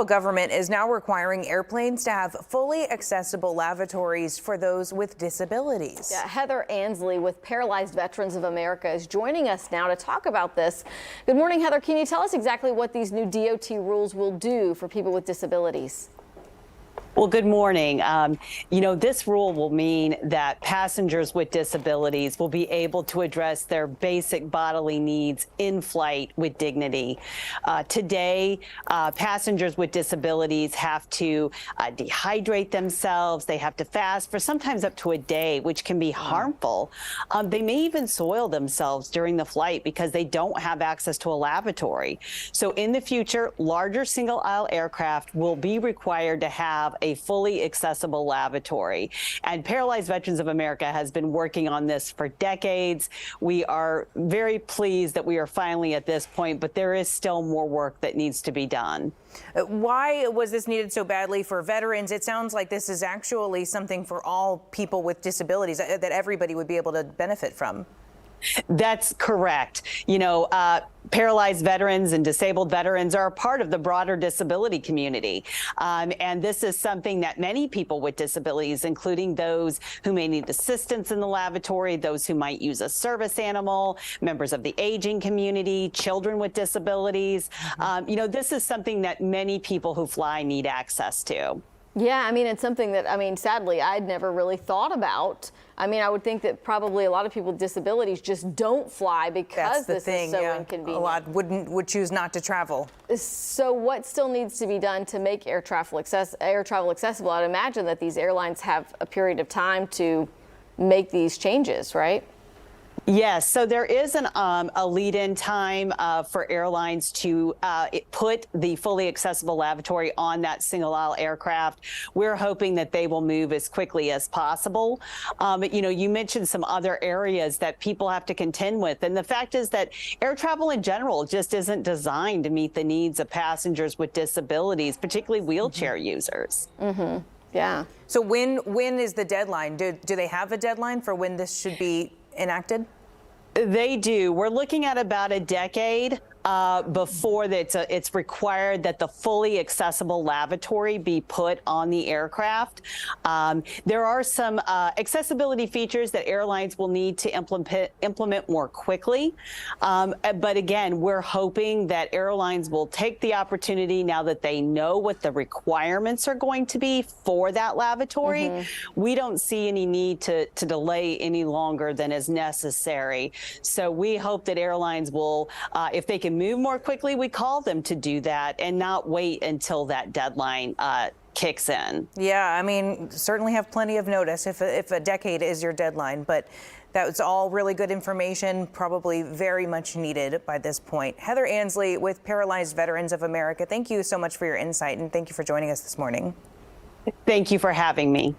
federal government is now requiring airplanes to have fully accessible lavatories for those with disabilities. Yeah, Heather Ansley with Paralyzed Veterans of America is joining us now to talk about this. Good morning, Heather. Can you tell us exactly what these new DOT rules will do for people with disabilities? Well, good morning. This rule will mean that passengers with disabilities will be able to address their basic bodily needs in flight with dignity. Today, passengers with disabilities have to dehydrate themselves. They have to fast for sometimes up to a day, which can be harmful. They may even soil themselves during the flight because they don't have access to a lavatory. So in the future, larger single-aisle aircraft will be required to have a fully accessible lavatory. And Paralyzed Veterans of America has been working on this for decades. We are very pleased that we are finally at this point, but there is still more work that needs to be done. Why was this needed so badly for veterans? It sounds like this is actually something for all people with disabilities that everybody would be able to benefit from. That's correct. Paralyzed veterans and disabled veterans are a part of the broader disability community. And this is something that many people with disabilities, including those who may need assistance in the lavatory, those who might use a service animal, members of the aging community, children with disabilities. This is something that many people who fly need access to. Yeah, it's something that, sadly, I'd never really thought about. I would think that probably a lot of people with disabilities just don't fly because this is so inconvenient. A lot would choose not to travel. So what still needs to be done to make air travel accessible? I'd imagine that these airlines have a period of time to make these changes, right? Yes, so there is a lead-in time for airlines to put the fully accessible lavatory on that single-aisle aircraft. We're hoping that they will move as quickly as possible. You mentioned some other areas that people have to contend with, and the fact is that air travel in general just isn't designed to meet the needs of passengers with disabilities, particularly wheelchair users. Yeah. So when is the deadline? Do they have a deadline for when this should be enacted? They do. We're looking at about a decade before it's required that the fully accessible lavatory be put on the aircraft. There are some accessibility features that airlines will need to implement more quickly. But again, we're hoping that airlines will take the opportunity now that they know what the requirements are going to be for that lavatory. We don't see any need to delay any longer than is necessary. So we hope that airlines will, if they can move more quickly, we call them to do that and not wait until that deadline kicks in. Yeah, certainly have plenty of notice if a decade is your deadline, but that's all really good information, probably very much needed by this point. Heather Ansley with Paralyzed Veterans of America, thank you so much for your insight and thank you for joining us this morning. Thank you for having me.